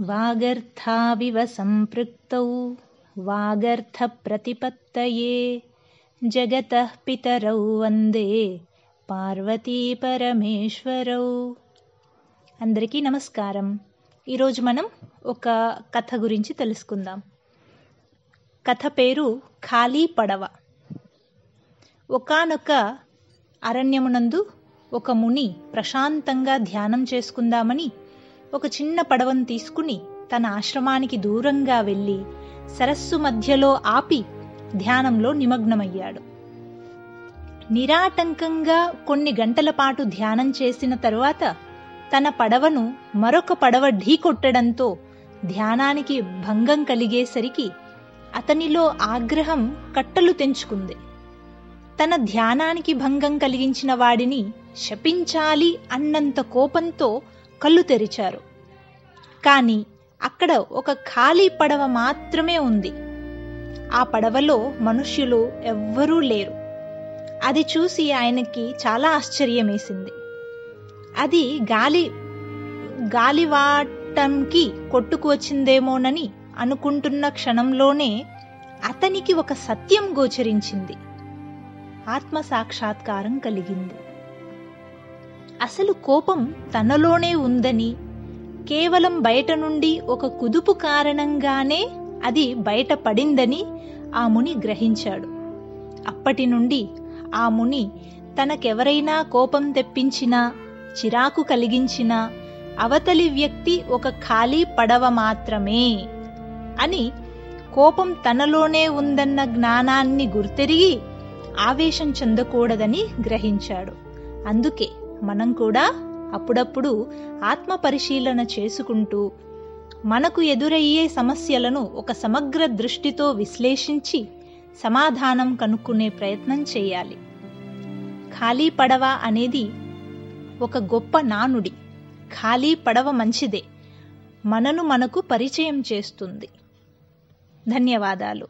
వాగర్థావివ సంపృక్తౌ వాగర్థ ప్రతిపత్తయే జగతః పితరౌ వందే పార్వతీ పరమేశ్వరౌ. అందరికీ నమస్కారం. ఈరోజు మనం ఒక కథ గురించి తెలుసుకుందాం. కథ పేరు ఖాళీ పడవ. ఒకానొక అరణ్యమునందు ఒక ముని ప్రశాంతంగా ధ్యానం చేసుకుందామని ఒక చిన్న పడవను తీసుకుని తన ఆశ్రమానికి దూరంగా వెళ్ళి సరస్సు మధ్యలో ఆపి ధ్యానంలో నిమగ్నమయ్యాడు. నిరాటంకంగా కొన్ని గంటల పాటు ధ్యానం చేసిన తరువాత తన పడవను మరొక పడవ ఢీకొట్టడంతో ధ్యానానికి భంగం కలిగేసరికి అతనిలో ఆగ్రహం కట్టలు తెంచుకుంది. తన ధ్యానానికి భంగం కలిగించిన వాడిని శపించాలి అన్నంత కోపంతో కళ్ళు తెరిచారు. కానీ అక్కడ ఒక ఖాళీ పడవ మాత్రమే ఉంది. ఆ పడవలో మనుష్యులు ఎవ్వరూ లేరు. అది చూసి ఆయనకి చాలా ఆశ్చర్యమేసింది. అది గాలివాటంకి కొట్టుకు వచ్చిందేమోనని అనుకుంటున్న క్షణంలోనే అతనికి ఒక సత్యం గోచరించింది. ఆత్మ సాక్షాత్కారం కలిగింది. అసలు కోపం తనలోనే ఉందని, కేవలం బయట నుండి ఒక కుదుపు కారణంగానే అది బయటపడిందని ఆ ముని గ్రహించాడు. అప్పటి నుండి ఆ ముని తనకెవరైనా కోపం తెప్పించినా, చిరాకు కలిగించినా అవతలి వ్యక్తి ఒక ఖాళీ పడవ మాత్రమే అని, కోపం తనలోనే ఉందన్న జ్ఞానాన్ని గుర్తెరిగి ఆవేశం చెందకూడదని గ్రహించాడు. అందుకే మనం కూడా అప్పుడప్పుడు ఆత్మ పరిశీలన చేసుకుంటూ మనకు ఎదురయ్యే సమస్యలను ఒక సమగ్ర దృష్టితో విశ్లేషించి సమాధానం కనుక్కునే ప్రయత్నం చేయాలి. ఖాళీ పడవ అనేది ఒక గొప్ప నానుడి. ఖాళీ పడవ మంచిదే, మనకు పరిచయం చేస్తుంది. ధన్యవాదాలు.